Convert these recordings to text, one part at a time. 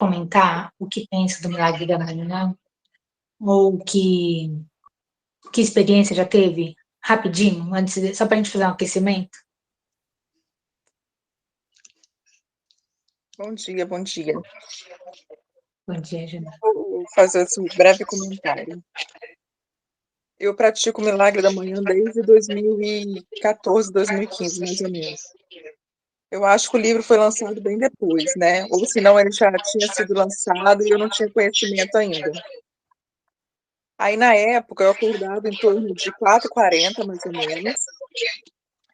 comentar o que pensa do milagre da manhã? Ou que experiência já teve? Rapidinho, só para a gente fazer um aquecimento? Bom dia, bom dia. Bom dia, Jana. Vou fazer um breve comentário. Eu pratico o milagre da manhã desde 2014, 2015, mais ou menos. Eu acho que o livro foi lançado bem depois, né? Ou senão ele já tinha sido lançado e eu não tinha conhecimento ainda. Aí, na época, eu acordava em torno de 4h40, mais ou menos,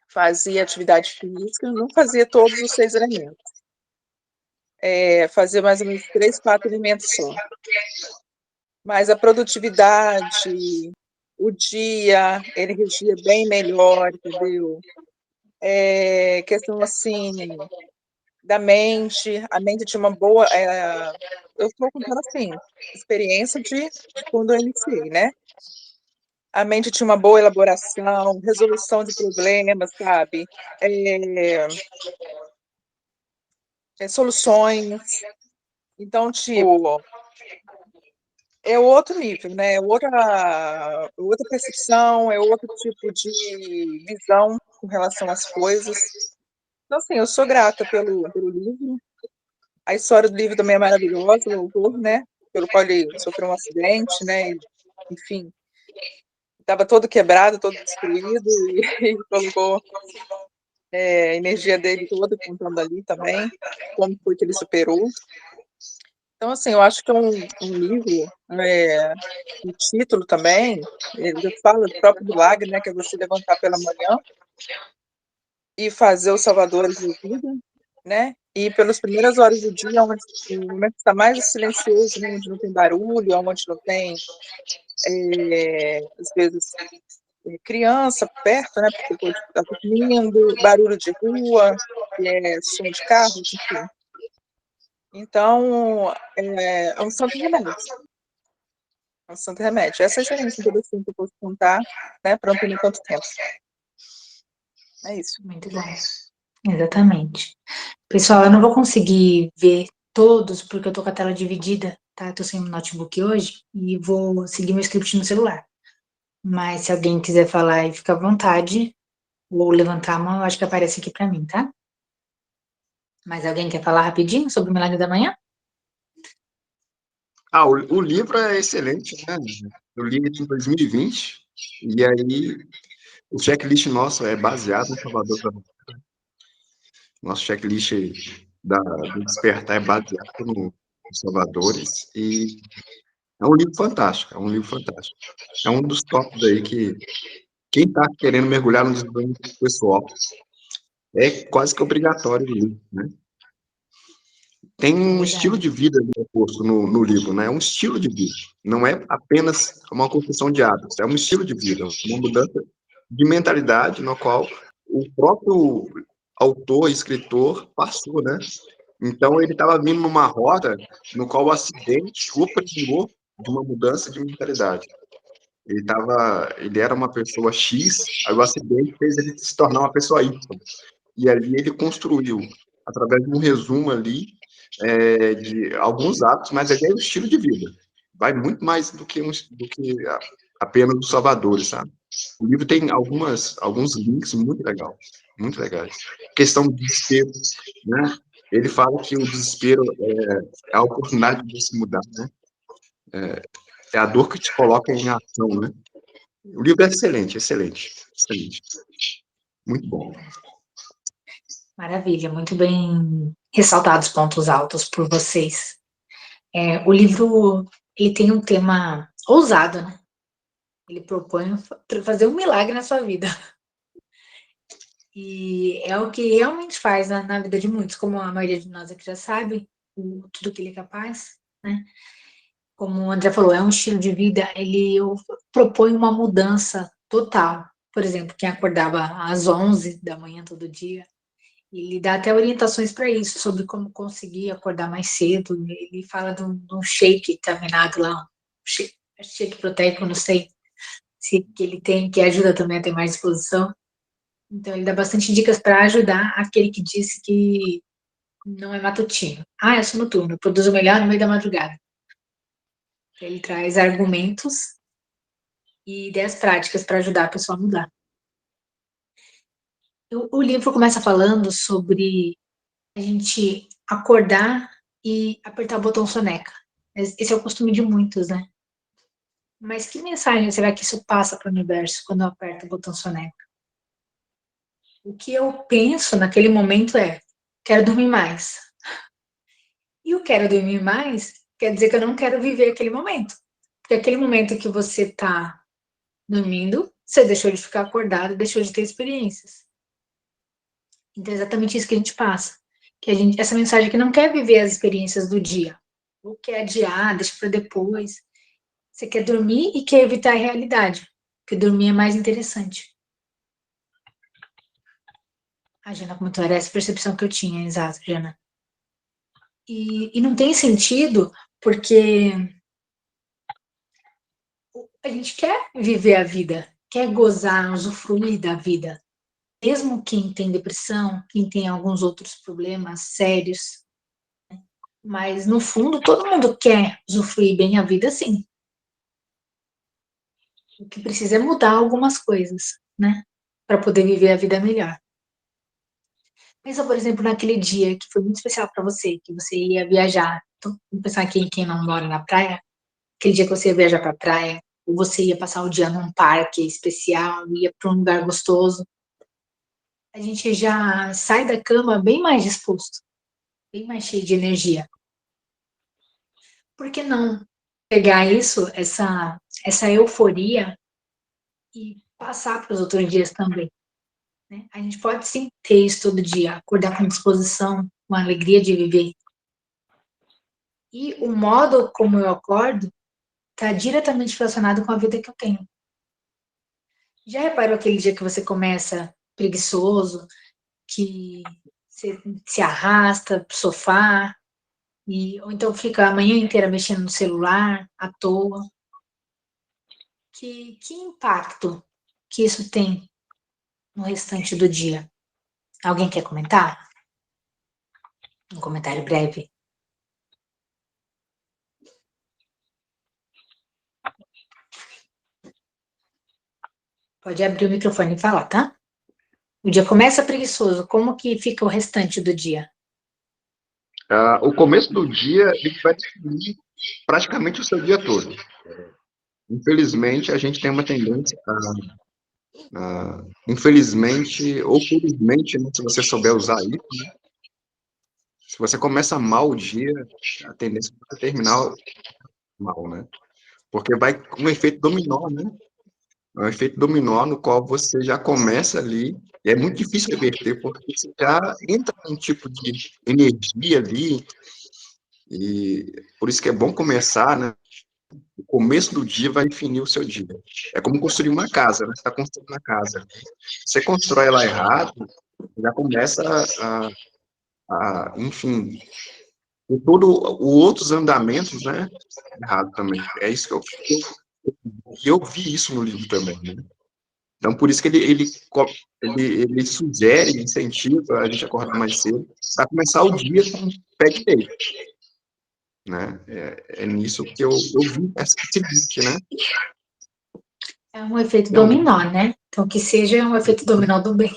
fazia atividade física, não fazia todos os 6 elementos. Fazia mais ou menos 3, 4 elementos só. Mas a produtividade, o dia, ele regia bem melhor, entendeu? Questão, assim, da mente, a mente tinha uma boa... eu estou contando, assim, experiência de quando eu iniciei, né? A mente tinha uma boa elaboração, resolução de problemas, sabe? Soluções. Então, tipo, é outro nível, né? É outra percepção, é outro tipo de visão com relação às coisas. Então, assim, eu sou grata pelo livro. A história do livro também é maravilhosa, o autor, né? Pelo qual ele sofreu um acidente, né? Enfim, estava todo quebrado, todo destruído, e colocou a energia dele toda contando ali também, como foi que ele superou. Então, assim, eu acho que é um livro, o título também, ele já fala do próprio milagre, né, que é você levantar pela manhã e fazer os salvadores da vida, né, e pelas primeiras horas do dia, onde o momento está mais silencioso, né, onde não tem barulho, onde não tem, às vezes, criança perto, né, porque pode estar dormindo, barulho de rua, som de carros, enfim. Então, é um santo remédio. É um santo remédio. Essa é a experiência interessante que eu posso contar, né, para não perder tanto tempo. É isso. Muito bom. Exatamente. Pessoal, eu não vou conseguir ver todos, porque eu tô com a tela dividida, tá? Eu tô sem o notebook hoje e vou seguir meu script no celular. Mas se alguém quiser falar e fica à vontade, ou levantar a mão, eu acho que aparece aqui para mim, tá? Mas alguém quer falar rapidinho sobre o Milagre da Manhã? O livro é excelente, né? Eu li ele em 2020, e aí o checklist nosso é baseado no Salvador da Bahia. Nosso checklist do Despertar é baseado nos Salvadores, e é um livro fantástico, é um livro fantástico. É um dos tópicos aí que quem está querendo mergulhar no desenvolvimento pessoal é quase que obrigatório ler, né? Tem um estilo de vida proposto no livro, né? É um estilo de vida. Não é apenas uma construção de hábitos, é um estilo de vida, uma mudança de mentalidade no qual o próprio autor, escritor, passou, né? Então, ele estava vindo numa roda no qual o acidente o aproximou de uma mudança de mentalidade. Ele era uma pessoa X, aí o acidente fez ele se tornar uma pessoa Y. E ali ele construiu, através de um resumo ali, de alguns atos, mas é o estilo de vida. Vai muito mais do que apenas os salvadores, sabe? O livro tem alguns links muito legais. Questão do desespero, né? Ele fala que o desespero é a oportunidade de se mudar, né? É a dor que te coloca em ação, né? O livro é excelente, excelente, excelente. Muito bom. Maravilha, muito bem ressaltados pontos altos por vocês. O livro, ele tem um tema ousado, né? Ele propõe fazer um milagre na sua vida. E é o que realmente faz na vida de muitos, como a maioria de nós aqui já sabe, tudo que ele é capaz, né? Como o André falou, é um estilo de vida, ele propõe uma mudança total. Por exemplo, quem acordava às 11 da manhã todo dia, ele dá até orientações para isso, sobre como conseguir acordar mais cedo. Ele fala de um shake terminado lá, shake proteico, não sei se que ele tem, que ajuda também a ter mais disposição. Então, ele dá bastante dicas para ajudar aquele que disse que não é matutino. Eu sou noturno, eu produzo melhor no meio da madrugada. Ele traz argumentos e ideias práticas para ajudar a pessoa a mudar. O livro começa falando sobre a gente acordar e apertar o botão soneca. Esse é o costume de muitos, né? Mas que mensagem será que isso passa para o universo quando eu aperto o botão soneca? O que eu penso naquele momento é: quero dormir mais. E o quero dormir mais quer dizer que eu não quero viver aquele momento. Porque aquele momento que você está dormindo, você deixou de ficar acordado, deixou de ter experiências. Então é exatamente isso que a gente passa. Essa mensagem que não quer viver as experiências do dia. Ou quer adiar, deixa para depois. Você quer dormir e quer evitar a realidade. Porque dormir é mais interessante. Jana, como tu era essa percepção que eu tinha, exato, Jana. E não tem sentido, porque a gente quer viver a vida, quer gozar, usufruir da vida. Mesmo quem tem depressão, quem tem alguns outros problemas sérios. Mas, no fundo, todo mundo quer usufruir bem a vida, sim. O que precisa é mudar algumas coisas, né? Para poder viver a vida melhor. Pensa, por exemplo, naquele dia que foi muito especial para você, que você ia viajar. Então, vamos pensar aqui em quem não mora na praia. Aquele dia que você ia viajar para a praia, ou você ia passar o dia num parque especial, ia para um lugar gostoso. A gente já sai da cama bem mais disposto, bem mais cheio de energia. Por que não pegar isso, essa euforia, e passar para os outros dias também? Né? A gente pode sim ter isso todo dia, acordar com disposição, com a alegria de viver. E o modo como eu acordo está diretamente relacionado com a vida que eu tenho. Já reparou aquele dia que você começa preguiçoso, que você se arrasta pro sofá, ou então fica a manhã inteira mexendo no celular, à toa? Que impacto que isso tem no restante do dia? Alguém quer comentar? Um comentário breve. Pode abrir o microfone e falar, tá? O dia começa preguiçoso, como que fica o restante do dia? O começo do dia ele vai definir praticamente o seu dia todo. Infelizmente, a gente tem uma tendência infelizmente ou felizmente, né, se você souber usar isso, né, se você começa mal o dia, a tendência é você terminar mal, né? Porque vai um efeito dominó, né? É um efeito dominó no qual você já começa ali, e é muito difícil reverter, porque você já entra num tipo de energia ali, e por isso que é bom começar, né? O começo do dia vai definir o seu dia. É como construir uma casa, né? Você está construindo uma casa. Você constrói ela errado, já começa enfim, e todo os outros andamentos, né? Errado também. É isso que eu vi isso no livro também, né? Então, por isso que ele sugere, incentiva a gente a acordar mais cedo, para começar o dia com o pé direito. Né? É nisso que eu vi essa seguinte, né? É um efeito dominó, né? Então, que seja um efeito dominó do bem.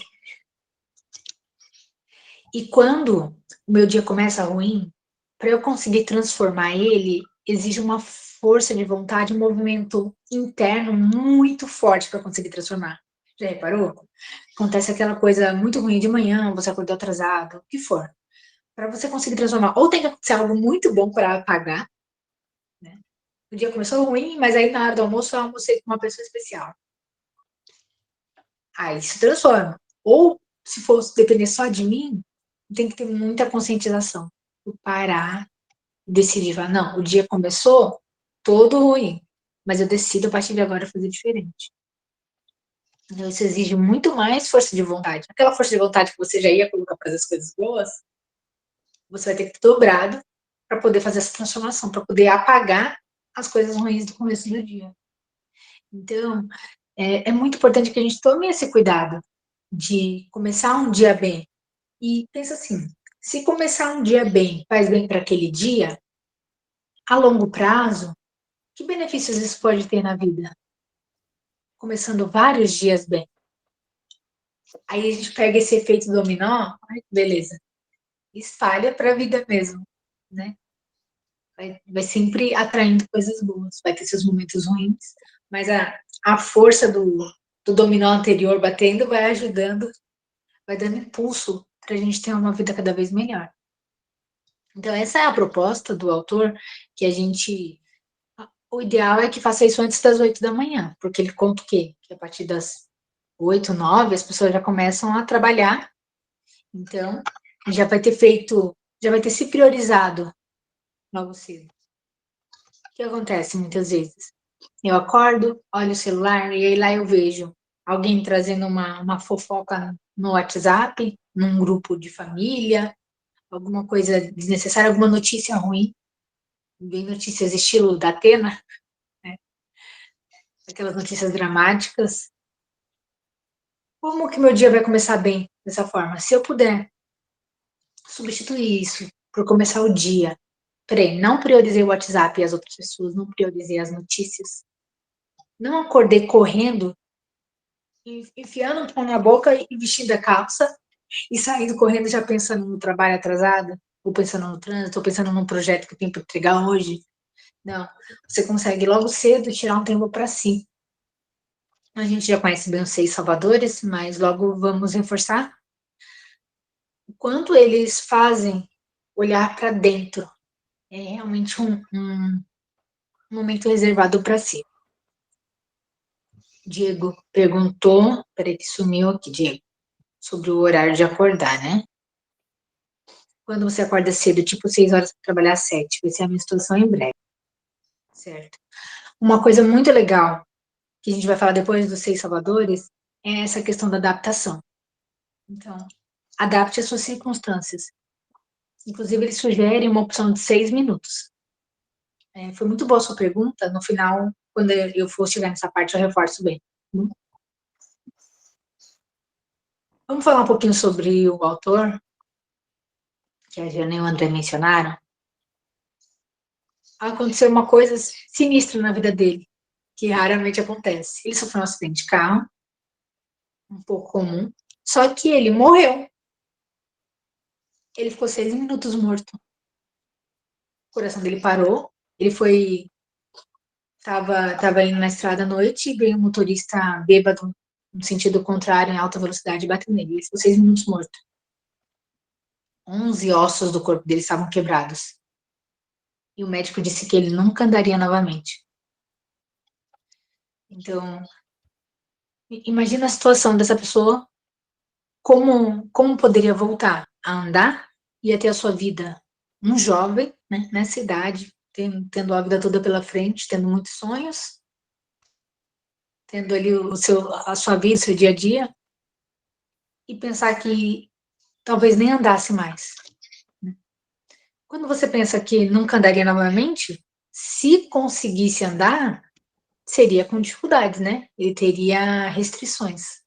E quando o meu dia começa ruim, para eu conseguir transformar ele, exige uma força de vontade, um movimento interno muito forte para conseguir transformar. Já reparou? Acontece aquela coisa muito ruim de manhã, você acordou atrasado, o que for. Para você conseguir transformar, ou tem que acontecer algo muito bom para apagar, né? O dia começou ruim, mas aí na hora do almoço eu almocei com uma pessoa especial. Aí se transforma. Ou, se fosse depender só de mim, tem que ter muita conscientização. Eu parar, decidir, falar, não, o dia começou todo ruim, mas eu decido a partir de agora fazer diferente. Então, isso exige muito mais força de vontade. Aquela força de vontade que você já ia colocar para as coisas boas, você vai ter que ter dobrado para poder fazer essa transformação, para poder apagar as coisas ruins do começo do dia. Então, é muito importante que a gente tome esse cuidado de começar um dia bem. E pensa assim, Se começar um dia bem, faz bem para aquele dia, a longo prazo, que benefícios isso pode ter na vida? Começando vários dias bem. Aí a gente pega esse efeito dominó, beleza, espalha para a vida mesmo, né? Vai sempre atraindo coisas boas, vai ter seus momentos ruins, mas a força do dominó anterior batendo vai ajudando, vai dando impulso para a gente ter uma vida cada vez melhor. Então, essa é a proposta do autor, que a gente. O ideal é que faça isso antes das 8 da manhã, porque ele conta o quê? Que a partir das 8, 9, as pessoas já começam a trabalhar, então já vai ter feito, já vai ter se priorizado logo cedo. O que acontece muitas vezes? Eu acordo, olho o celular e aí lá eu vejo alguém trazendo uma fofoca no WhatsApp, num grupo de família, alguma coisa desnecessária, alguma notícia ruim, bem notícias estilo da Atena, né? Aquelas notícias dramáticas. Como que meu dia vai começar bem dessa forma? Se eu puder substituir isso por começar o dia, peraí, não priorizei o WhatsApp e as outras pessoas, não priorizei as notícias, não acordei correndo, enfiando o pão na boca e vestindo a calça e saindo correndo já pensando no trabalho atrasado, ou pensando no trânsito, ou pensando num projeto que eu tenho para entregar hoje. Não, você consegue logo cedo tirar um tempo para si. A gente já conhece bem os 6 salvadores, mas logo vamos reforçar o quanto eles fazem olhar para dentro. É realmente um momento reservado para si. Diego perguntou, peraí que sumiu aqui, Diego, sobre o horário de acordar, né? Quando você acorda cedo, tipo 6 horas para trabalhar às 7, vai ser a menstruação em breve, certo? Uma coisa muito legal, que a gente vai falar depois dos 6 salvadores, é essa questão da adaptação. Então, adapte as suas circunstâncias. Inclusive, ele sugere uma opção de 6 minutos. Foi muito boa a sua pergunta. No final, quando eu for chegar nessa parte, eu reforço bem. Vamos falar um pouquinho sobre o autor, que a Jana e o André mencionaram. Aconteceu uma coisa sinistra na vida dele, que raramente acontece. Ele sofreu um acidente de carro, um pouco comum, só que ele morreu. Ele ficou 6 minutos morto. O coração dele parou, ele foi. Tava indo na estrada à noite e veio um motorista bêbado, no sentido contrário, em alta velocidade, e bateu nele. Ele ficou 6 minutos morto. 11 ossos do corpo dele estavam quebrados. E o médico disse que ele nunca andaria novamente. Então, imagina a situação dessa pessoa, como poderia voltar a andar e a ter a sua vida. Um jovem, né, nessa idade, tendo a vida toda pela frente, tendo muitos sonhos, tendo ali a sua vida, o seu dia a dia, e pensar que talvez nem andasse mais. Quando você pensa que nunca andaria novamente, se conseguisse andar, seria com dificuldades, né? Ele teria restrições.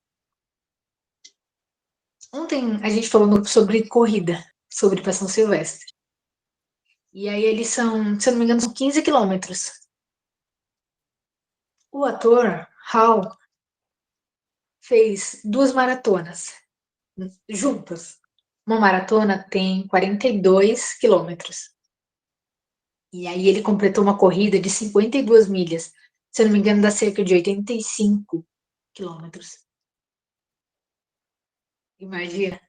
Ontem a gente falou sobre corrida, sobre Passão Silvestre. E aí eles são, se eu não me engano, são 15 quilômetros. O ator, Hal, fez 2 maratonas juntas. Uma maratona tem 42 quilômetros. E aí ele completou uma corrida de 52 milhas. Se eu não me engano, dá cerca de 85 quilômetros. Imagina.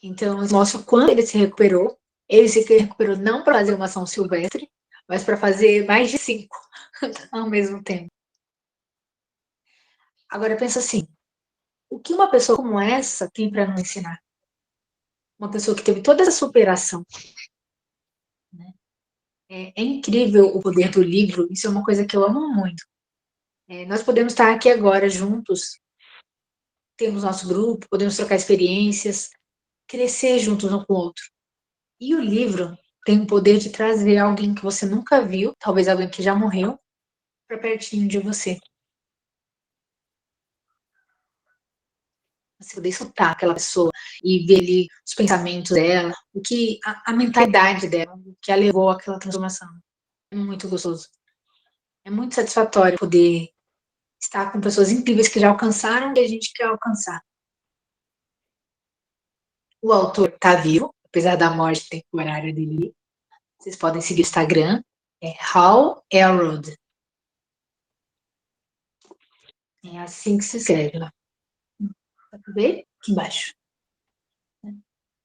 Então, mostra o quanto ele se recuperou. Ele se recuperou não para fazer uma ação silvestre, mas para fazer mais de 5 ao mesmo tempo. Agora, pensa assim, o que uma pessoa como essa tem para nos ensinar? Uma pessoa que teve toda essa superação. Né? É incrível o poder do livro, isso é uma coisa que eu amo muito. Nós podemos estar aqui agora juntos, temos nosso grupo, podemos trocar experiências, crescer juntos um com o outro. E o livro tem o poder de trazer alguém que você nunca viu, talvez alguém que já morreu, para pertinho de você. você poder escutar aquela pessoa e ver ali os pensamentos dela, a mentalidade dela, o que a levou àquela transformação. É muito gostoso. É muito satisfatório poder estar com pessoas incríveis que já alcançaram o que a gente quer alcançar. O autor está vivo, apesar da morte temporária dele. Vocês podem seguir o Instagram, é Hal Elrod. É assim que se escreve lá. Dá pra ver? Aqui embaixo.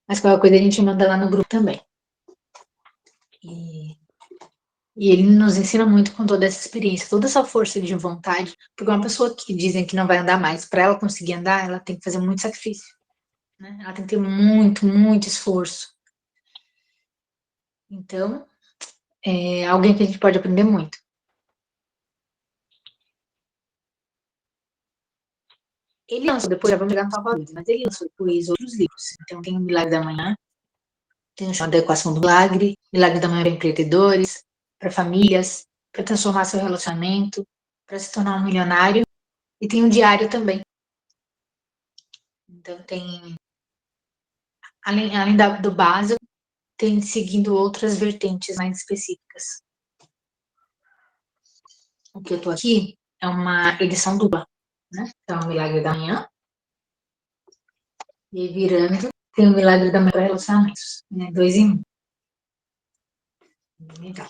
Mas qualquer coisa a gente manda lá no grupo também. E ele nos ensina muito com toda essa experiência, toda essa força de vontade, porque uma pessoa que dizem que não vai andar mais, para ela conseguir andar, ela tem que fazer muito sacrifício, né? Ela tem que ter muito, muito esforço. Então, é alguém que a gente pode aprender muito. Ele lançou, depois já vamos chegar no Salvador, mas ele lançou depois outros livros. Então, tem o Milagre da Manhã, tem o Chão da Equação do Milagre, Milagre da Manhã para empreendedores, para famílias, para transformar seu relacionamento, para se tornar um milionário. E tem um diário também. Então, tem, além do básico, tem seguindo outras vertentes mais específicas. O que eu estou aqui é uma edição dupla, né? Então, o Milagre da Manhã. E aí, virando, tem o Milagre da Manhã para relacionamentos, né? 2 em 1. Legal.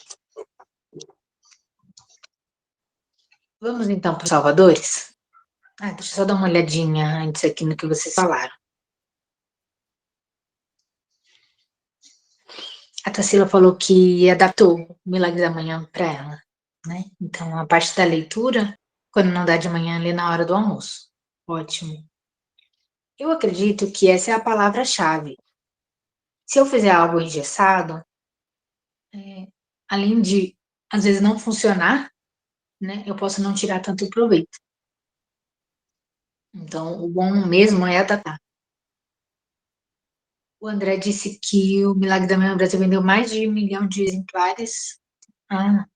Vamos então para os salvadores? Deixa eu só dar uma olhadinha antes aqui no que vocês falaram. A Tarsila falou que adaptou o Milagre da Manhã para ela, né? Então, a parte da leitura, quando não dá de manhã, lê na hora do almoço. Ótimo. Eu acredito que essa é a palavra-chave. Se eu fizer algo engessado, além de, às vezes, não funcionar, né? Eu posso não tirar tanto proveito. Então, o bom mesmo é adaptar. O André disse que o Milagre da Manhã no Brasil vendeu mais de 1 milhão de exemplares.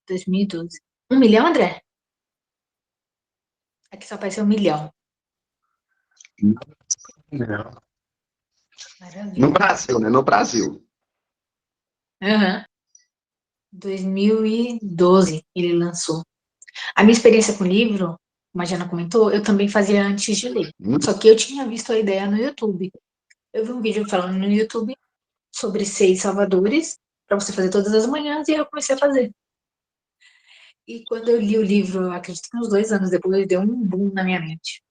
2012. 1 milhão, André? Aqui só apareceu 1 milhão. Não. Maravilha. No Brasil, né? No Brasil. 2012 ele lançou. A minha experiência com o livro, como a Jana comentou, eu também fazia antes de ler. Só que eu tinha visto a ideia no YouTube. Eu vi um vídeo falando no YouTube sobre 6 salvadores para você fazer todas as manhãs e eu comecei a fazer. E quando eu li o livro, acredito que uns 2 anos depois, deu um boom na minha mente.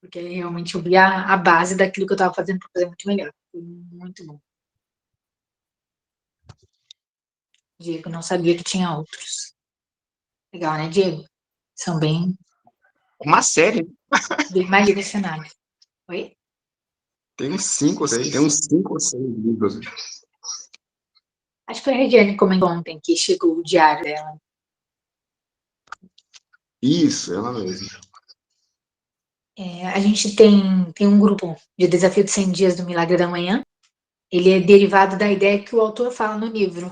Porque realmente eu vi a base daquilo que eu estava fazendo para fazer muito melhor. Foi muito bom. Diego, não sabia que tinha outros. Legal, né, Diego? São bem Uma série. mais direcionados. Oi? Tem uns 5 ou 6. Tem uns 5 ou 6 livros. Acho que foi a Regiane que comentou ontem que chegou o diário dela. Isso, ela mesma. A gente tem um grupo de desafio de 100 dias do Milagre da Manhã. Ele é derivado da ideia que o autor fala no livro,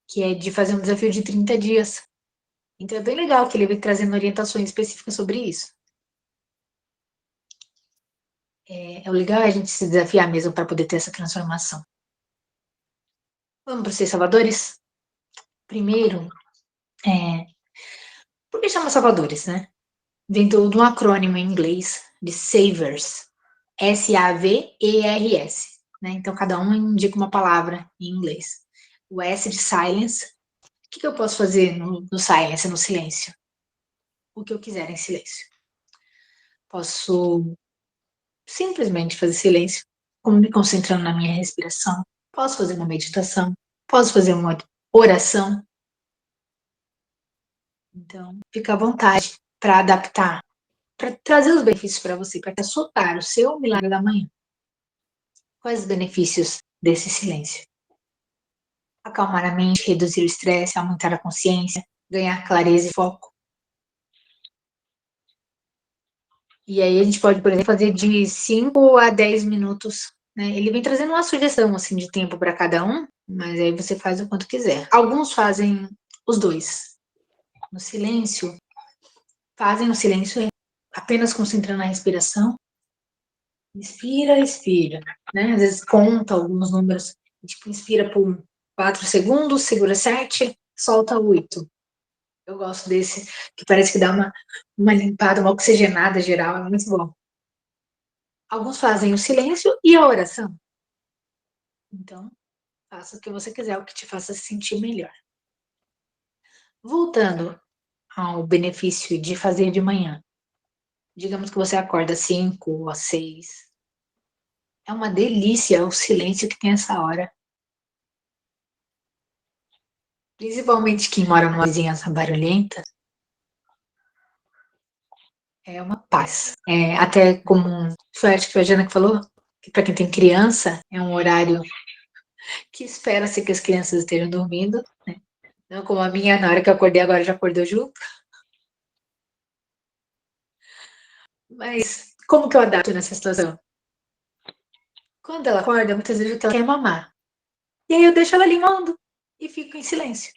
que é de fazer um desafio de 30 dias. Então é bem legal que ele vem trazendo orientações específicas sobre isso. É legal a gente se desafiar mesmo para poder ter essa transformação. Vamos para os 6 salvadores? Primeiro, por que chama salvadores, né? Vem de um acrônimo em inglês de SAVERS. SAVERS. Né? Então, cada um indica uma palavra em inglês. O S de silence. O que eu posso fazer no silence, no silêncio? O que eu quiser em silêncio. Posso simplesmente fazer silêncio, me concentrando na minha respiração. Posso fazer uma meditação. Posso fazer uma oração. Então, fica à vontade para adaptar, para trazer os benefícios para você, para soltar o seu milagre da manhã. Quais os benefícios desse silêncio? Acalmar a mente, reduzir o estresse, aumentar a consciência, ganhar clareza e foco. E aí a gente pode, por exemplo, fazer de 5 a 10 minutos. Né? Ele vem trazendo uma sugestão assim, de tempo para cada um, mas aí você faz o quanto quiser. Alguns fazem os dois. No silêncio, fazem o silêncio apenas concentrando na respiração. Inspira, expira, né? Às vezes conta alguns números, tipo, inspira por 4 segundos, segura 7, solta 8. Eu gosto desse, que parece que dá uma limpada, uma oxigenada geral, é muito bom. Alguns fazem o silêncio e a oração. Então, faça o que você quiser, o que te faça se sentir melhor. Voltando ao benefício de fazer de manhã. Digamos que você acorda às 5 ou às 6. É uma delícia o silêncio que tem essa hora. Principalmente quem mora numa vizinhança barulhenta. É uma paz. É, até como foi acho que foi a Jana que falou, que para quem tem criança, é um horário que espera-se que as crianças estejam dormindo. Né? Não como a minha, na hora que eu acordei, agora já acordou junto. Mas como que eu adapto nessa situação? Quando ela acorda, muitas vezes o que ela quer é mamar. E aí eu deixo ela ali mamando e fico em silêncio.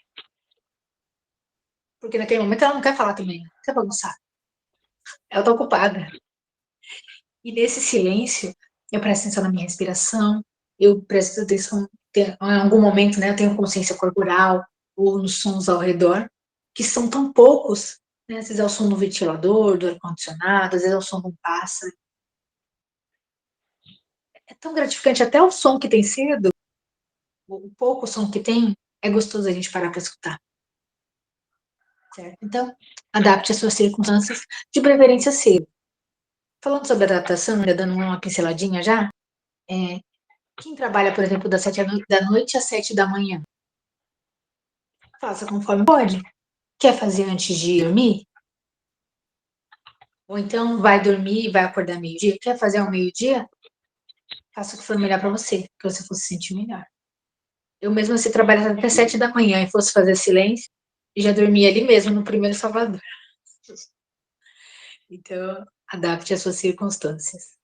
Porque naquele momento ela não quer falar também, não quer bagunçar. Ela tá ocupada. E nesse silêncio, eu presto atenção na minha respiração, eu presto atenção, em algum momento, né, eu tenho consciência corporal ou nos sons ao redor, que são tão poucos, né, às vezes é o som do ventilador, do ar-condicionado, às vezes é o som de um pássaro. É tão gratificante, até o som que tem cedo, o pouco som que tem, é gostoso a gente parar para escutar. Certo? Então, adapte as suas circunstâncias, de preferência cedo. Falando sobre adaptação, ainda dando uma pinceladinha já, quem trabalha, por exemplo, das 7 da noite às 7 da manhã, faça conforme pode. Quer fazer antes de dormir? Ou então vai dormir e vai acordar meio-dia? Quer fazer ao meio-dia? Faça o que for melhor para você, que você fosse sentir melhor. Eu mesmo, se trabalhasse até 7 da manhã e fosse fazer silêncio, já dormia ali mesmo, no primeiro Salvador. Então, adapte as suas circunstâncias.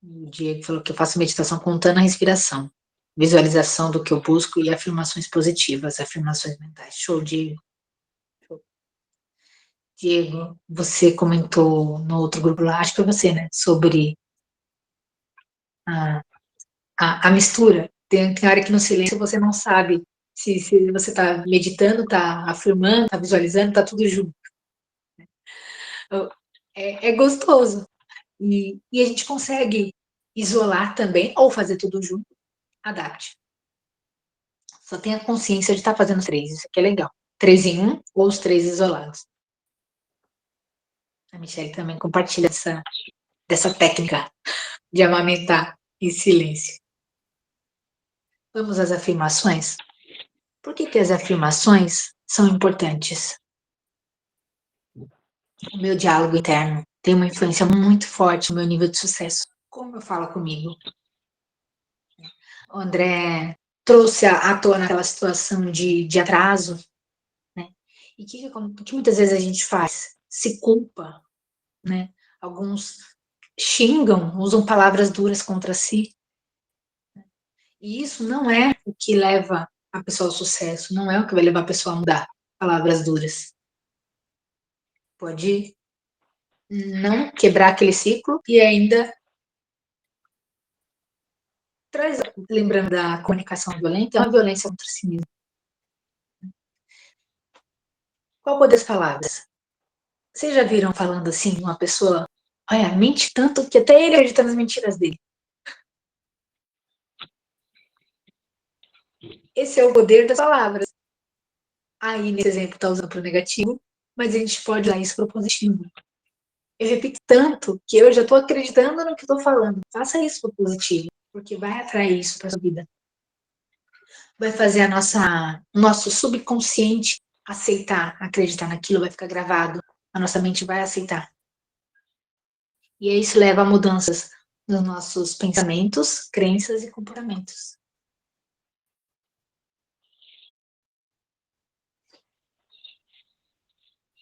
O Diego falou que eu faço meditação contando a respiração, visualização do que eu busco e afirmações positivas, afirmações mentais. Show, Diego. Diego, você comentou no outro grupo lá, acho que foi você, né, sobre a, a mistura. Tem hora que no silêncio você não sabe se você está meditando, está afirmando, está visualizando, está tudo junto. É gostoso. E a gente consegue isolar também, ou fazer tudo junto, adapte. Só tenha consciência de estar fazendo os três, isso aqui é legal. 3 em um ou os 3 isolados. A Michelle também compartilha dessa técnica de amamentar em silêncio. Vamos às afirmações? Por que as afirmações são importantes? O meu diálogo interno tem uma influência muito forte no meu nível de sucesso. Como eu falo comigo? O André trouxe à tona aquela situação de atraso, né? E que muitas vezes a gente faz? Se culpa, né? Alguns xingam, usam palavras duras contra si. E isso não é o que leva a pessoa ao sucesso, não é o que vai levar a pessoa a mudar. Palavras duras. Pode não quebrar aquele ciclo e ainda traz, lembrando da comunicação violenta, é uma violência contra si mesmo. Qual o poder das palavras? Vocês já viram falando assim, uma pessoa, olha, mente tanto que até ele acredita nas mentiras dele. Esse é o poder das palavras. Aí, nesse exemplo, está usando para o negativo, mas a gente pode usar isso para o positivo. Eu repito tanto que eu já estou acreditando no que estou falando. Faça isso para o positivo, porque vai atrair isso para a sua vida. Vai fazer o nosso subconsciente aceitar, acreditar naquilo, vai ficar gravado. A nossa mente vai aceitar. E isso leva a mudanças nos nossos pensamentos, crenças e comportamentos.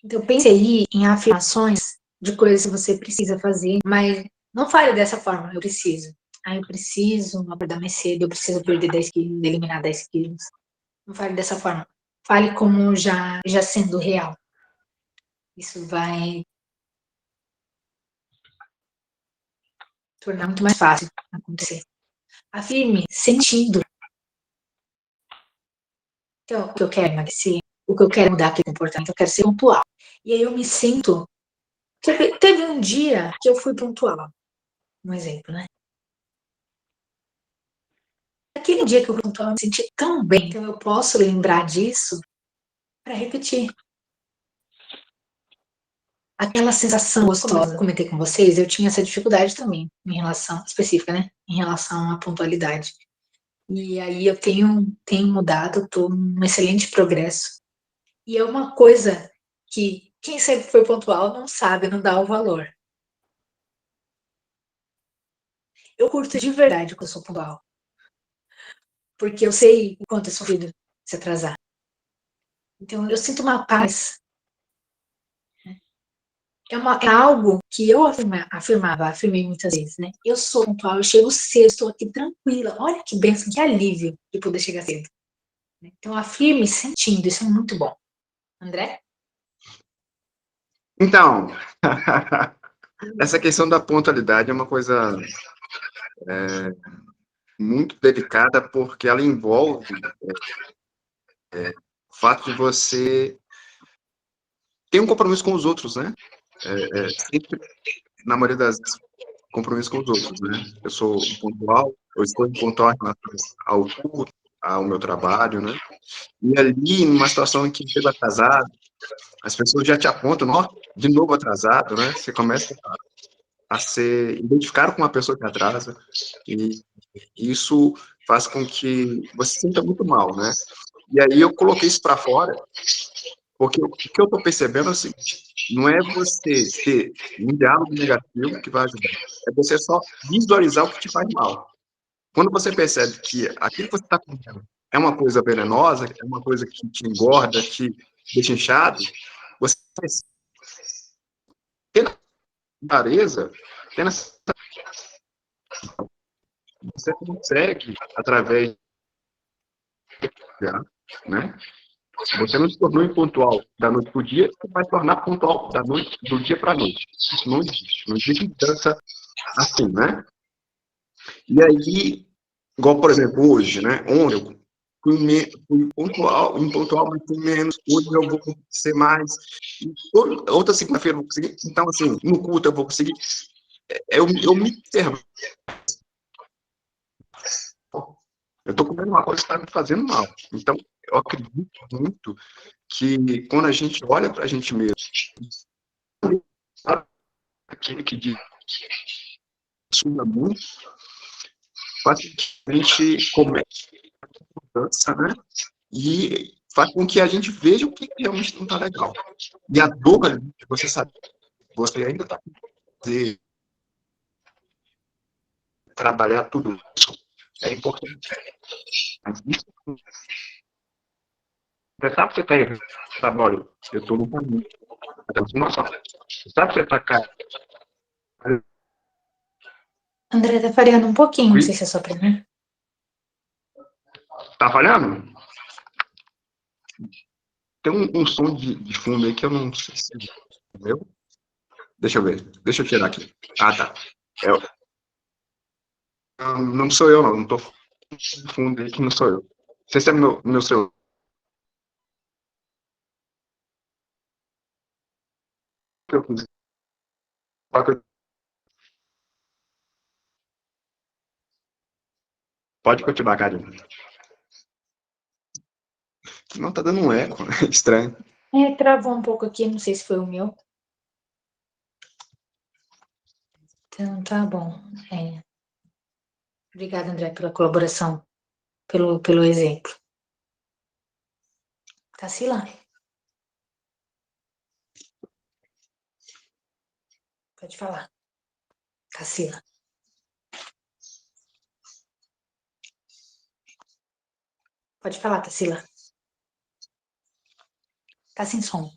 Então, pense aí em afirmações de coisas que você precisa fazer, mas não fale dessa forma, eu preciso. Eu preciso acordar mais cedo, eu preciso perder 10 quilos, eliminar 10 quilos. Não fale dessa forma. Fale como já sendo real. Isso vai tornar muito mais fácil acontecer. Afirme sentido. Então, o que eu quero emagrecer, o que eu quero mudar aqui comportamento, eu quero ser pontual. E aí eu me sinto. Teve um dia que eu fui pontual. Um exemplo, né? Aquele dia que eu fui pontual, eu me senti tão bem. Então eu posso lembrar disso para repetir. Aquela sensação gostosa, comentei com vocês, eu tinha essa dificuldade também, em relação, específica, né? Em relação à pontualidade. E aí eu tenho mudado, estou num excelente progresso. E é uma coisa que quem sempre foi pontual não sabe, não dá o valor. Eu curto de verdade quando eu sou pontual. Porque eu sei o quanto é sofrido se atrasar. Então eu sinto uma paz. É algo que eu afirmei muitas vezes, né? Eu sou pontual, eu chego cedo, estou aqui tranquila. Olha que bênção, que alívio de poder chegar cedo. Então, afirme sentindo, isso é muito bom. André? Então, essa questão da pontualidade é uma coisa muito delicada, porque ela envolve o fato de você ter um compromisso com os outros, né? Sempre, na maioria das vezes, compromisso com os outros, né? Eu sou pontual, eu estou pontual em relação ao culto, ao meu trabalho, né? E ali, numa situação em que chego atrasado, as pessoas já te apontam, ó, de novo atrasado, né? Você começa a ser identificado com uma pessoa que atrasa, e isso faz com que você se sinta muito mal, né? E aí eu coloquei isso para fora, porque o que eu estou percebendo é o seguinte, não é você ter um diálogo negativo que vai ajudar, é você só visualizar o que te faz mal. Quando você percebe que aquilo que você está comendo é uma coisa venenosa, é uma coisa que te engorda, te deixa inchado, você tendo clareza, tendo essa, você consegue, através da, né? Você não se tornou impontual da noite para o dia, você vai tornar pontual da noite, do dia para a noite. Isso não existe. Não existe mudança assim, né? E aí, igual, por exemplo, hoje, né? Ontem eu fui pontual, impontual, mas fui menos. Hoje eu vou ser mais. Outra segunda-feira eu vou conseguir. Então, assim, no culto eu vou conseguir. Eu me observo. Eu estou comendo uma coisa que está me fazendo mal. Então, eu acredito muito que quando a gente olha para a gente mesmo, aquele que diz muito, faz com que a gente comece a mudança, né? E faz com que a gente veja o que realmente não está legal. E a dor ali, você sabe, você ainda está fazer trabalhar tudo isso. É importante. Mas isso, você sabe que você está errando. Sabe, olha, eu estou no caminho. Você sabe que você está caindo. André tá falhando um pouquinho, não sei se é só pra mim. Tá falhando? Tem um som de fundo aí que eu não sei se é meu. Deixa eu ver. Deixa eu tirar aqui. Ah, tá. Não sou eu, não. Não tô no fundo aí que não sou eu. Não sei se é meu celular. Pode continuar, Karina. Não, tá dando um eco. Estranho. Travou um pouco aqui, não sei se foi o meu. Então, tá bom. Obrigada, André, pela colaboração, pelo exemplo. Tarsila? Pode falar. Tarsila. Pode falar, Tarsila. Tá sem som.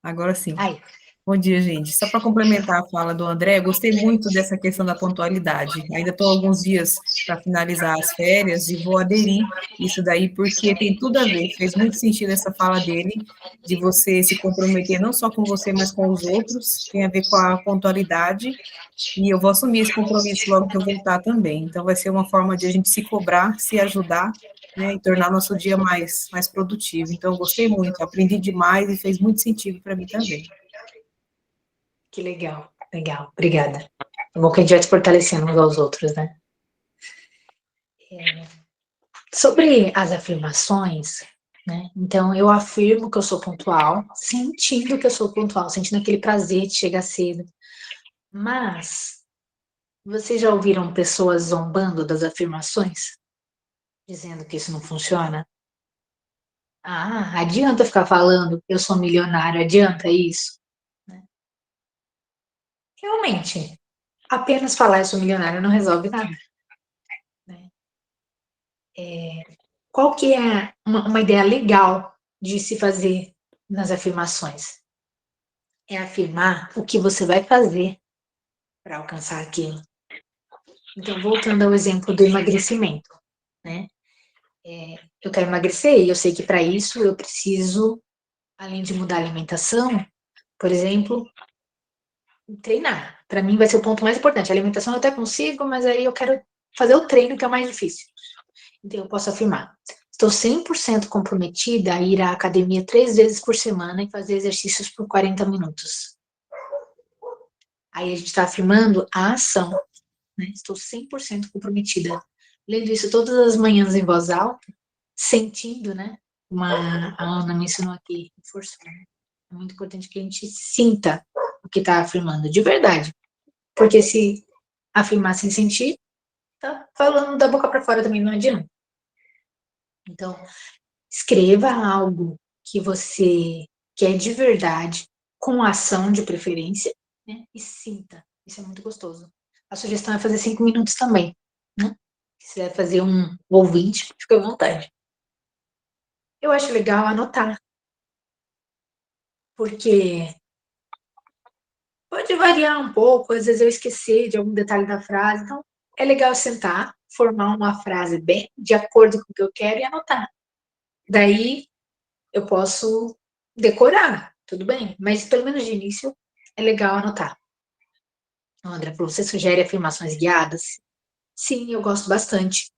Agora sim. Ai. Bom dia, gente. Só para complementar a fala do André, gostei muito dessa questão da pontualidade. Ainda estou alguns dias para finalizar as férias e vou aderir isso daí, porque tem tudo a ver. Fez muito sentido essa fala dele, de você se comprometer não só com você, mas com os outros. Tem a ver com a pontualidade. E eu vou assumir esse compromisso logo que eu voltar também. Então, vai ser uma forma de a gente se cobrar, se ajudar, né, e tornar nosso dia mais produtivo. Então, eu gostei muito, aprendi demais e fez muito sentido para mim também. Que legal, legal, obrigada. É bom que a gente vai se fortalecendo uns aos outros, né? Sobre as afirmações, né? Então, eu afirmo que eu sou pontual, sentindo que eu sou pontual, sentindo aquele prazer de chegar cedo. Mas, vocês já ouviram pessoas zombando das afirmações? Dizendo que isso não funciona? Ah, adianta ficar falando, eu sou milionário, adianta isso? Né? Realmente, apenas falar eu sou milionário não resolve nada. Né? Qual que é uma ideia legal de se fazer nas afirmações? É afirmar o que você vai fazer para alcançar aquilo. Então, voltando ao exemplo do emagrecimento, né? Eu quero emagrecer e eu sei que para isso eu preciso, além de mudar a alimentação, por exemplo, treinar. Para mim vai ser o ponto mais importante. A alimentação eu até consigo, mas aí eu quero fazer o treino que é o mais difícil. Então eu posso afirmar: estou 100% comprometida a ir à academia 3 vezes por semana e fazer exercícios por 40 minutos. Aí a gente está afirmando a ação. Né? Estou 100% comprometida. Lendo isso todas as manhãs em voz alta, sentindo, né? A Ana me ensinou aqui, reforçou. Né? É muito importante que a gente sinta o que está afirmando de verdade. Porque se afirmar sem sentir, tá falando da boca para fora também não adianta. Então, escreva algo que você quer de verdade, com ação de preferência, né? E sinta. Isso é muito gostoso. A sugestão é fazer 5 minutos também, né? Se quiser fazer um ou 20, fica à vontade. Eu acho legal anotar, porque pode variar um pouco, às vezes eu esquecer de algum detalhe da frase, então é legal sentar, formar uma frase bem de acordo com o que eu quero e anotar. Daí eu posso decorar, tudo bem, mas pelo menos de início é legal anotar. André, você sugere afirmações guiadas? Sim, eu gosto bastante.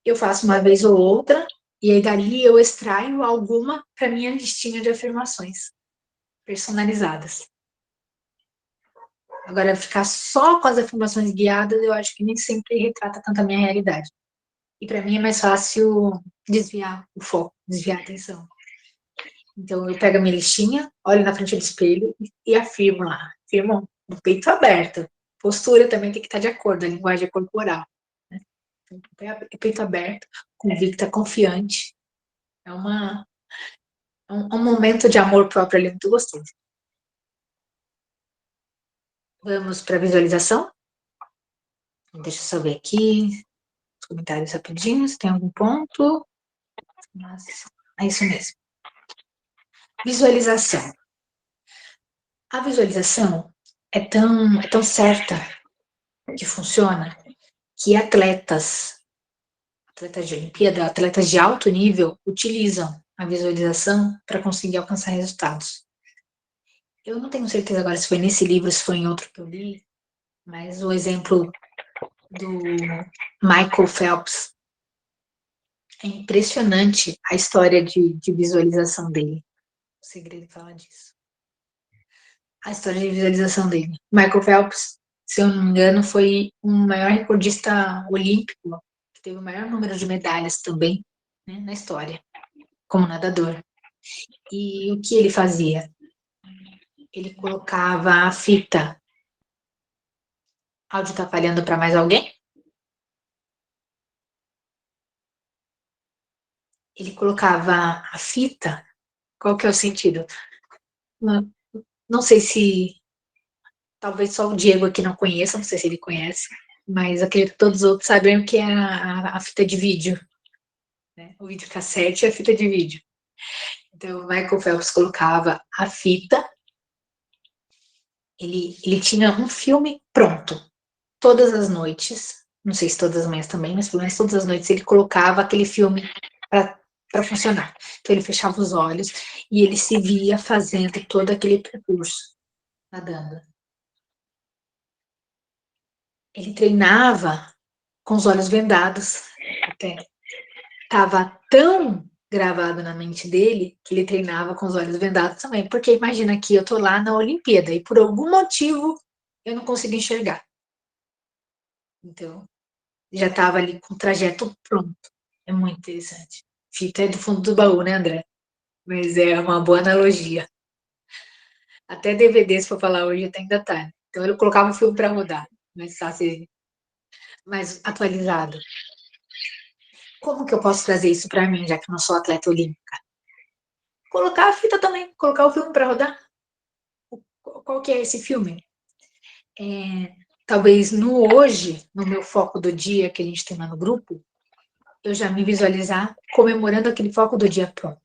Eu faço uma vez ou outra, e aí dali eu extraio alguma para minha listinha de afirmações personalizadas. Agora, ficar só com as afirmações guiadas, eu acho que nem sempre retrata tanto a minha realidade. E para mim é mais fácil desviar o foco, desviar a atenção. Então, eu pego a minha listinha, olho na frente do espelho e afirmo lá. Afirmo o peito aberto. Postura também tem que estar de acordo, a linguagem corporal. Né? Então, peito aberto, convicta, confiante. É um momento de amor próprio ali muito gostoso. Vamos para a visualização? Deixa eu só ver aqui os comentários rapidinho, se tem algum ponto. Mas é isso mesmo. Visualização. A visualização é tão certa que funciona que atletas de Olimpíada, atletas de alto nível, utilizam a visualização para conseguir alcançar resultados. Eu não tenho certeza agora se foi nesse livro, se foi em outro que eu li, mas o exemplo do Michael Phelps é impressionante a história de visualização dele. O segredo fala disso. A história de visualização dele. Michael Phelps, se eu não me engano, foi o maior recordista olímpico, que teve o maior número de medalhas também, né, na história, como nadador. E o que ele fazia? Ele colocava a fita. Áudio tá falhando para mais alguém? Ele colocava a fita. Qual que é o sentido? Não sei se talvez só o Diego aqui não conheça, não sei se ele conhece, mas acredito que todos os outros sabem o que é a fita de vídeo, né? O videocassete e a fita de vídeo. Então, o Michael Phelps colocava a fita Ele tinha um filme pronto. Todas as noites, não sei se todas as manhãs também, mas pelo menos todas as noites ele colocava aquele filme para funcionar. Então ele fechava os olhos e ele se via fazendo todo aquele percurso, nadando. Ele treinava com os olhos vendados, até estava tão gravado na mente dele que ele treinava com os olhos vendados também, porque imagina que eu tô lá na Olimpíada e por algum motivo eu não consigo enxergar. Então, já estava ali com o trajeto pronto. É muito interessante. Fita é do fundo do baú, né, André? Mas é uma boa analogia. Até DVD, se for falar hoje, ainda tá. Né? Então ele colocava um filme para rodar, mais fácil, mais atualizado. Como que eu posso trazer isso para mim, já que eu não sou atleta olímpica? Colocar a fita também, colocar o filme para rodar. Qual que é esse filme? Talvez no hoje, no meu foco do dia que a gente tem lá no grupo, eu já me visualizar comemorando aquele foco do dia pronto.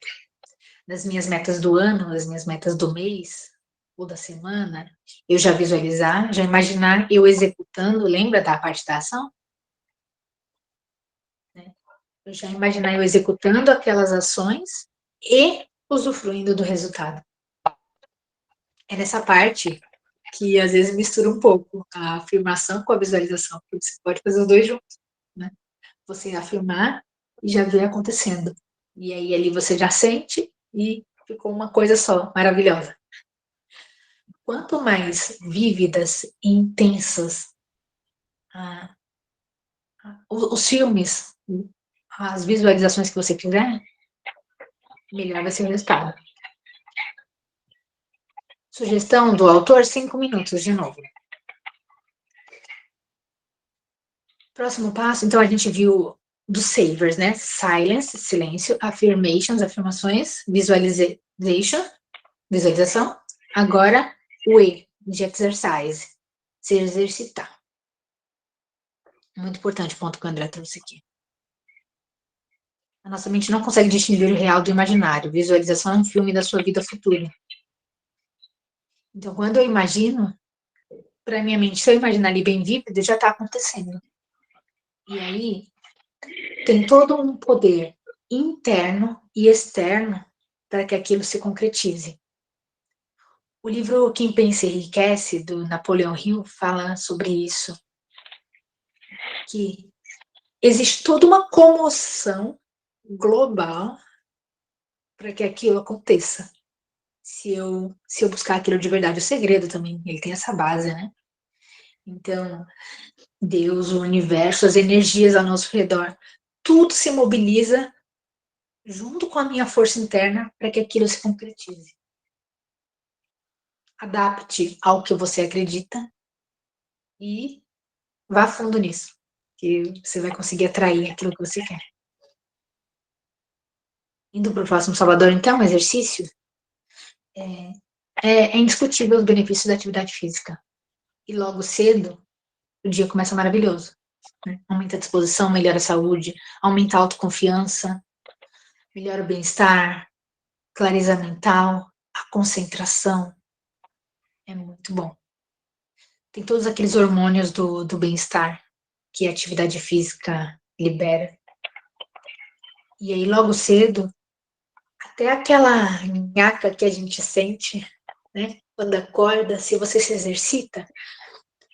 Nas minhas metas do ano, nas minhas metas do mês ou da semana, eu já visualizar, já imaginar eu executando, lembra da parte da ação? Eu já imaginar eu executando aquelas ações e usufruindo do resultado. É nessa parte que às vezes mistura um pouco a afirmação com a visualização, porque você pode fazer os dois juntos, né? Você afirmar e já ver acontecendo. E aí ali você já sente e ficou uma coisa só, maravilhosa. Quanto mais vívidas e intensas os filmes, as visualizações que você fizer, melhor vai ser o resultado. Sugestão do autor, 5 minutos de novo. Próximo passo, então a gente viu dos savers, né? Silence, silêncio, affirmations, afirmações, visualization, visualização. Agora, o E, de exercise, se exercitar. Muito importante o ponto que o André trouxe aqui. A nossa mente não consegue distinguir o real do imaginário. Visualização é um filme da sua vida futura. Então, quando eu imagino, para minha mente, se eu imaginar ali bem vívido, já está acontecendo. E aí, tem todo um poder interno e externo para que aquilo se concretize. O livro Quem Pensa Enriquece, do Napoleão Hill, fala sobre isso. Que existe toda uma comoção global para que aquilo aconteça. Se eu buscar aquilo de verdade, o segredo também, ele tem essa base, né? Então, Deus, o universo, as energias ao nosso redor, tudo se mobiliza junto com a minha força interna para que aquilo se concretize. Adapte ao que você acredita e vá fundo nisso, que você vai conseguir atrair aquilo que você quer. Indo para o próximo Salvador, então, exercício, é indiscutível os benefícios da atividade física. E logo cedo, o dia começa maravilhoso. Né? Aumenta a disposição, melhora a saúde, aumenta a autoconfiança, melhora o bem-estar, clareza mental, a concentração. É muito bom. Tem todos aqueles hormônios do bem-estar que a atividade física libera. E aí, logo cedo, até aquela nhaca que a gente sente, né? Quando acorda, se você se exercita,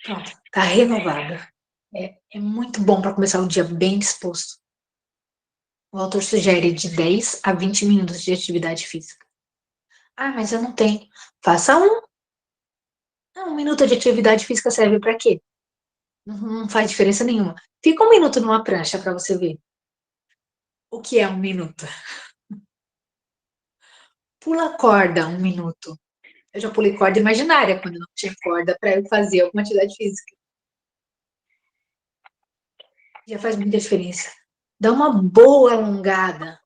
pronto, tá renovada. É muito bom para começar o dia bem disposto. O autor sugere de 10 a 20 minutos de atividade física. Ah, mas eu não tenho. Faça um. Um minuto de atividade física serve para quê? Não faz diferença nenhuma. Fica um minuto numa prancha para você ver. O que é um minuto? Pula corda um minuto. Eu já pulei corda imaginária, quando não tinha corda para eu fazer alguma atividade física. Já faz muita diferença. Dá uma boa alongada.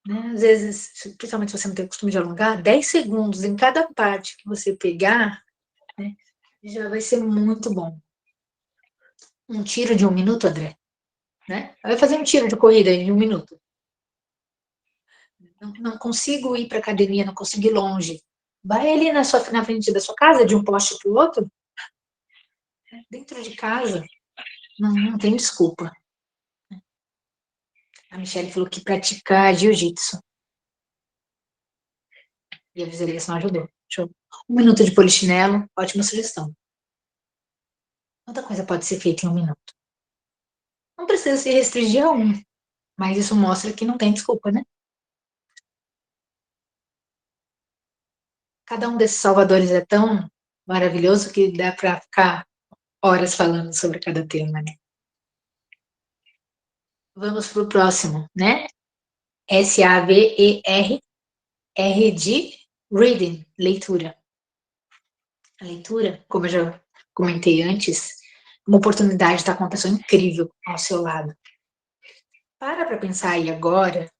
Né? Às vezes, principalmente se você não tem costume de alongar, 10 segundos em cada parte que você pegar, né, já vai ser muito bom. Um tiro de 1 minuto, André? Né? Vai fazer um tiro de corrida de 1 minuto. Não consigo ir para academia, não consigo ir longe. Vai ali na frente da sua casa, de um poste para o outro, dentro de casa, não tem desculpa. A Michelle falou que praticar jiu-jitsu. E a visualização ajudou. Show. 1 minuto de polichinelo, ótima sugestão. Quanta coisa pode ser feita em 1 minuto? Não precisa se restringir a 1, mas isso mostra que não tem desculpa, né? Cada um desses salvadores é tão maravilhoso que dá para ficar horas falando sobre cada tema, né? Vamos para o próximo, né? SAVER de reading, leitura. A leitura, como eu já comentei antes, é uma oportunidade de estar com uma pessoa incrível ao seu lado. Para pensar aí agora,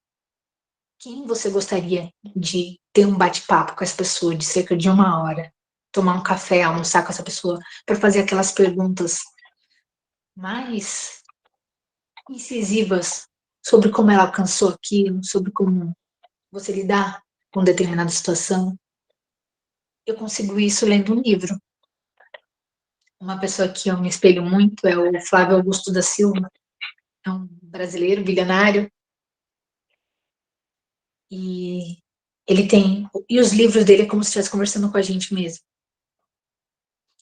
quem você gostaria de ter um bate-papo com essa pessoa de cerca de 1 hora? Tomar um café, almoçar com essa pessoa, para fazer aquelas perguntas mais incisivas sobre como ela alcançou aquilo, sobre como você lidar com determinada situação. Eu consigo isso lendo um livro. Uma pessoa que eu me espelho muito é o Flávio Augusto da Silva, é um brasileiro, bilionário, e ele tem, e os livros dele é como se estivesse conversando com a gente mesmo.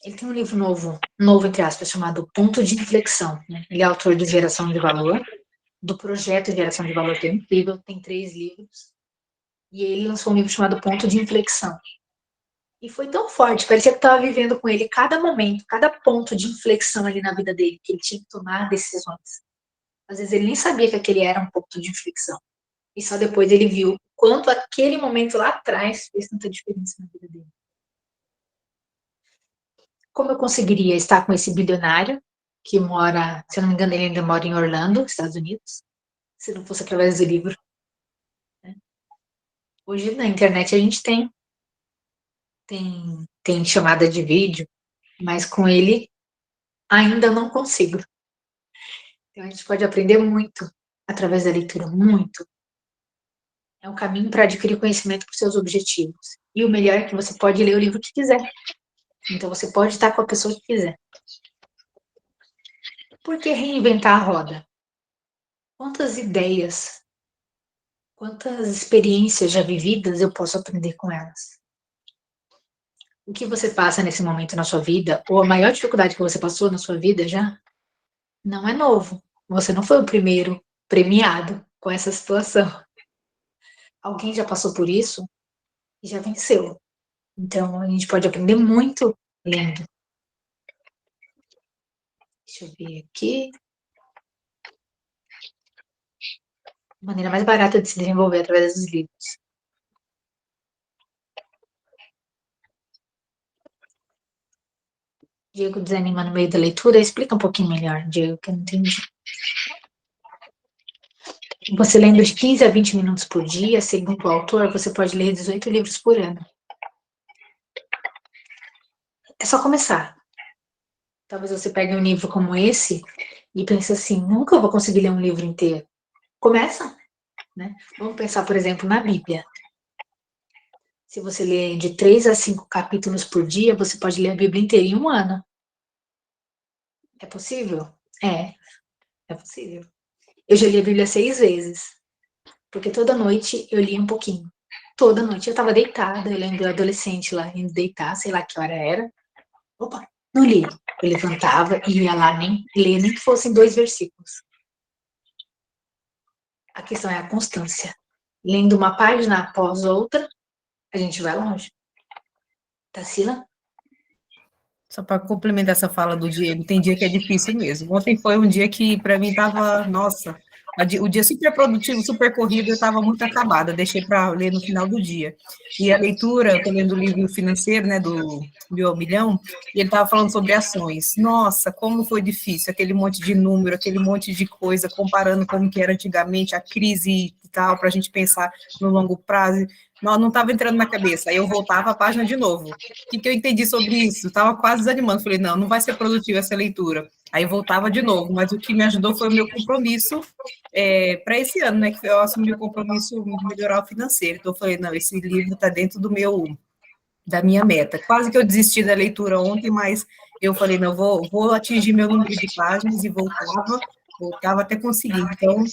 Ele tem um livro novo entre aspas, chamado Ponto de Inflexão, né? Ele é autor de Geração de Valor, do projeto Geração de Valor, que é incrível, tem 3 livros, e ele lançou um livro chamado Ponto de Inflexão. E foi tão forte, parecia que eu estava vivendo com ele cada momento, cada ponto de inflexão ali na vida dele, que ele tinha que tomar decisões. Às vezes ele nem sabia que aquele era um ponto de inflexão. E só depois ele viu o quanto aquele momento lá atrás fez tanta diferença na vida dele. Como eu conseguiria estar com esse bilionário, que mora, se eu não me engano, ele ainda mora em Orlando, Estados Unidos, se não fosse através do livro. Hoje na internet a gente tem chamada de vídeo, mas com ele ainda não consigo. Então a gente pode aprender muito através da leitura, muito. É um caminho para adquirir conhecimento para os seus objetivos. E o melhor é que você pode ler o livro que quiser. Então você pode estar com a pessoa que quiser. Por que reinventar a roda? Quantas ideias, quantas experiências já vividas eu posso aprender com elas? O que você passa nesse momento na sua vida, ou a maior dificuldade que você passou na sua vida já, não é novo. Você não foi o primeiro premiado com essa situação. Alguém já passou por isso e já venceu. Então, a gente pode aprender muito lendo. Deixa eu ver aqui. A maneira mais barata de se desenvolver através dos livros. Diego desanima no meio da leitura. Explica um pouquinho melhor, Diego, que eu não entendi. Você lendo de 15 a 20 minutos por dia, segundo o autor, você pode ler 18 livros por ano. É só começar. Talvez você pegue um livro como esse e pense assim, nunca vou conseguir ler um livro inteiro. Começa, né? Vamos pensar, por exemplo, na Bíblia. Se você ler de 3 a 5 capítulos por dia, você pode ler a Bíblia inteira em 1 ano. É possível? É possível. Eu já li a Bíblia 6 vezes, porque toda noite eu lia um pouquinho. Toda noite eu estava deitada, eu lembro adolescente lá, indo deitar, sei lá que hora era. Opa, não li. Eu levantava e ia lá ler, nem que fossem 2 versículos. A questão é a constância. Lendo uma página após outra, a gente vai longe. Tarsila? Só para complementar essa fala do Diego, tem dia que é difícil mesmo. Ontem foi um dia que, para mim, estava, nossa, o dia super produtivo, super corrido, eu estava muito acabada, deixei para ler no final do dia. E a leitura, eu estou lendo o livro financeiro, né, do Bio Milhão, e ele estava falando sobre ações. Nossa, como foi difícil, aquele monte de número, aquele monte de coisa, comparando como que era antigamente, a crise e tal, para a gente pensar no longo prazo. Não estava entrando na cabeça, aí eu voltava a página de novo. O que eu entendi sobre isso? Estava quase desanimando, falei, não vai ser produtiva essa leitura. Aí eu voltava de novo, mas o que me ajudou foi o meu compromisso para esse ano, né, que eu assumi o compromisso de melhorar o financeiro. Então eu falei, não, esse livro está dentro do meu da minha meta. Quase que eu desisti da leitura ontem, mas eu falei, não, vou atingir meu número de páginas, e voltava até conseguir. Então,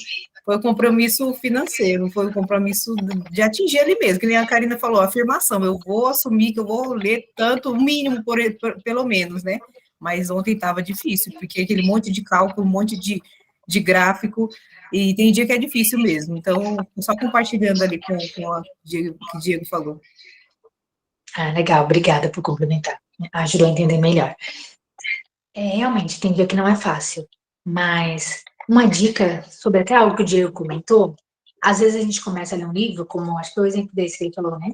foi um compromisso financeiro, foi um compromisso de atingir ali mesmo, que nem a Karina falou, afirmação, eu vou assumir que eu vou ler tanto, o mínimo, pelo menos, né? Mas ontem estava difícil, porque aquele monte de cálculo, um monte de gráfico, e tem dia que é difícil mesmo. Então, só compartilhando ali com o que o Diego falou. Ah, legal, obrigada por complementar. Ajudou a entender melhor. Realmente, tem dia que não é fácil, mas uma dica sobre até algo que o Diego comentou, às vezes a gente começa a ler um livro, como acho que é o exemplo desse que ele falou, né?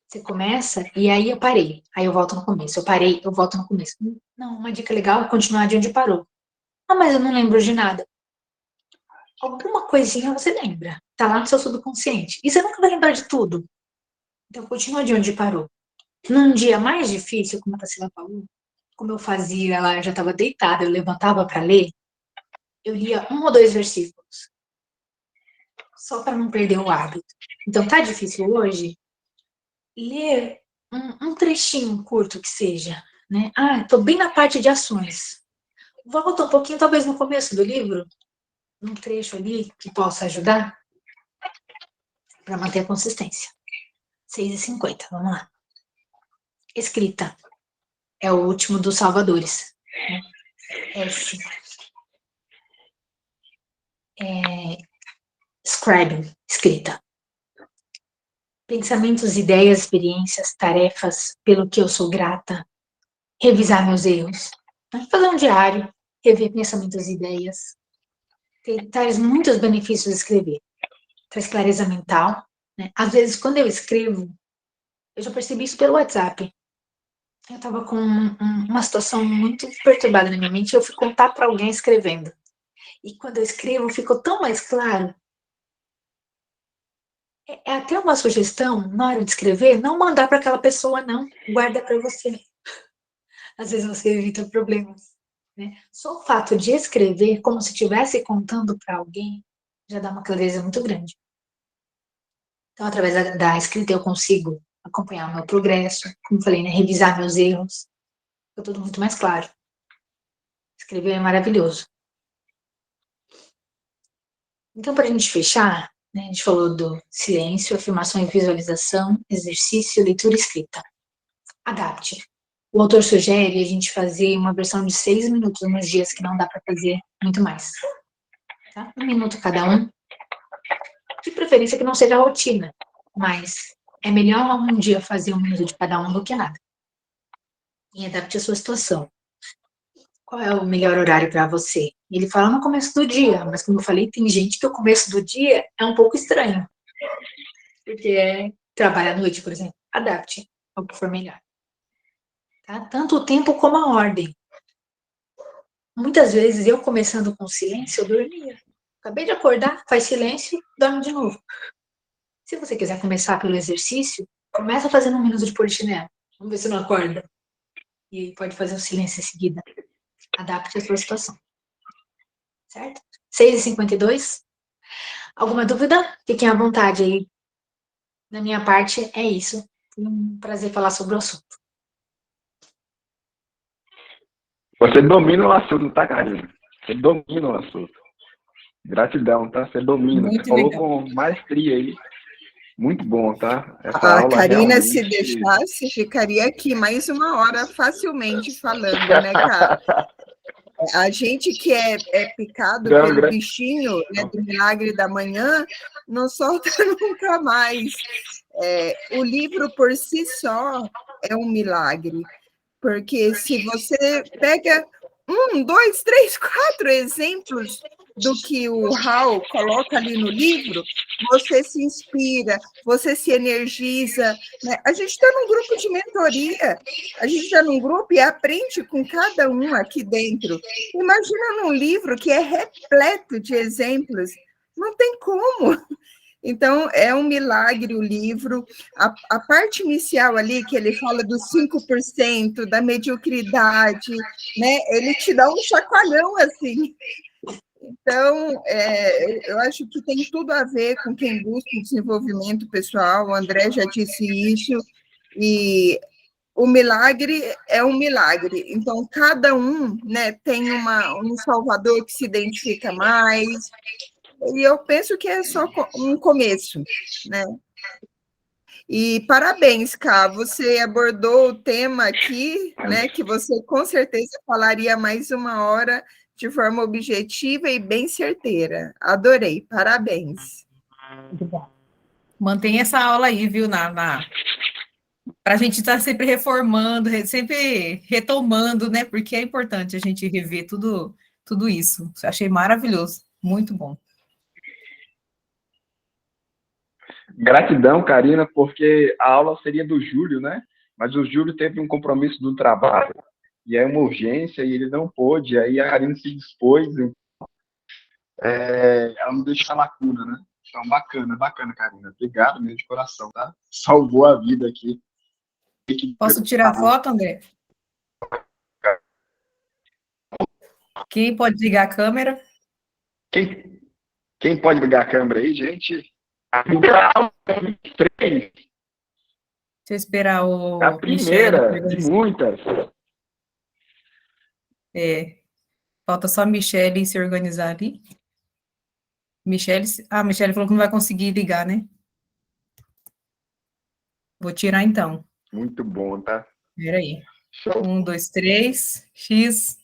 Você começa e aí eu parei, aí eu volto no começo, eu parei, eu volto no começo. Não, uma dica legal é continuar de onde parou. Ah, mas eu não lembro de nada. Alguma coisinha você lembra, tá lá no seu subconsciente. E você nunca vai lembrar de tudo. Então, continua de onde parou. Num dia mais difícil, como a Tarsila falou, como eu fazia, ela já estava deitada, eu levantava para ler, eu lia 1 ou 2 versículos, só para não perder o hábito. Então, tá difícil hoje? Ler um trechinho curto que seja, né? Ah, estou bem na parte de ações. Volta um pouquinho, talvez no começo do livro, num trecho ali que possa ajudar para manter a consistência. 6h50, vamos lá. Escrita. É o último dos salvadores. Né? Scribing, escrita. Pensamentos, ideias, experiências, tarefas, pelo que eu sou grata. Revisar meus erros. Fazer um diário, rever pensamentos e ideias. Traz muitos benefícios de escrever. Traz clareza mental. Né? Às vezes, quando eu escrevo, eu já percebi isso pelo WhatsApp. Eu estava com uma situação muito perturbada na minha mente, eu fui contar para alguém escrevendo. E quando eu escrevo, ficou tão mais claro. É até uma sugestão, na hora de escrever, não mandar para aquela pessoa, não. Guarda para você. Às vezes você evita problemas. Né? Só o fato de escrever, como se estivesse contando para alguém, já dá uma clareza muito grande. Então, através da escrita, eu consigo acompanhar o meu progresso, como falei, né? Revisar meus erros. Fica tudo muito mais claro. Escrever é maravilhoso. Então, para a gente fechar, né, a gente falou do silêncio, afirmação e visualização, exercício, leitura e escrita. Adapte. O autor sugere a gente fazer uma versão de 6 minutos nos dias que não dá para fazer muito mais. Tá? 1 minuto cada um. De preferência que não seja rotina, mas é melhor um dia fazer 1 minuto de cada um do que nada. E adapte a sua situação. Qual é o melhor horário para você? Ele fala no começo do dia, mas como eu falei, tem gente que o começo do dia é um pouco estranho. Porque trabalha à noite, por exemplo. Adapte ao que for melhor. Tá? Tanto o tempo como a ordem. Muitas vezes, eu começando com silêncio, eu dormia. Acabei de acordar, faz silêncio, dorme de novo. Se você quiser começar pelo exercício, começa fazendo 1 minuto de polichinelo. Vamos ver se não acorda. E aí pode fazer o silêncio em seguida. Adapte a sua situação. Certo? 6h52. Alguma dúvida? Fiquem à vontade aí. Da minha parte, é isso. Foi um prazer falar sobre o assunto. Você domina o assunto, tá, Karina? Você domina o assunto. Gratidão, tá? Você domina. Muito Você falou legal. com maestria aí. Muito bom, tá? Essa A aula Karina, realmente... se deixasse, ficaria aqui mais 1 hora facilmente falando, né, cara? A gente que é picado pelo bichinho, né, do milagre da manhã, não solta nunca mais. O livro por si só é um milagre, porque se você pega 1, 2, 3, 4 exemplos do que o Hal coloca ali no livro, você se inspira, você se energiza. Né? A gente está num grupo de mentoria, a gente está num grupo e aprende com cada um aqui dentro. Imagina num livro que é repleto de exemplos, não tem como. Então, é um milagre o livro. A parte inicial ali, que ele fala dos 5%, da mediocridade, né? Ele te dá um chacoalhão, assim. Então, eu acho que tem tudo a ver com quem busca o desenvolvimento pessoal, o André já disse isso, e o milagre é um milagre. Então, cada um, né, tem um salvador que se identifica mais. E eu penso que é só um começo, né? E parabéns, Ká, você abordou o tema aqui, né, que você com certeza falaria mais 1 hora de forma objetiva e bem certeira. Adorei, parabéns. Mantém essa aula aí, viu, para a gente estar sempre reformando, sempre retomando, né? Porque é importante a gente rever tudo isso. Achei maravilhoso, muito bom. Gratidão, Karina, porque a aula seria do Júlio, né? Mas o Júlio teve um compromisso do trabalho, e é uma urgência, e ele não pôde, aí a Karina se dispôs, ela não deixa a lacuna, né? Então, bacana, Karina. Obrigado mesmo de coração, tá? Salvou a vida aqui. Posso tirar foto, André? Quem pode ligar a câmera? Quem pode ligar a câmera aí, gente? Deixa eu esperar o A primeira Michele. de muitas. Falta só a Michele se organizar ali. A Michele falou que não vai conseguir ligar, né? Vou tirar então. Muito bom, tá? Espera aí. Show. 1, 2, 3, X.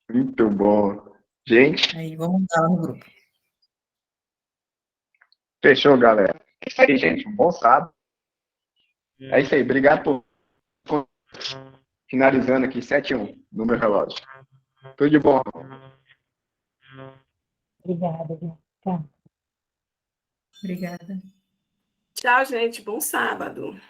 Muito bom. Gente, Aí, vamos mudar lá no grupo. fechou, galera. É isso aí, gente. Um bom sábado. É isso aí. Obrigado por finalizando aqui 7-1 no meu relógio. Tudo de bom. Obrigada, Tchau. Obrigada. Tchau, gente. Bom sábado.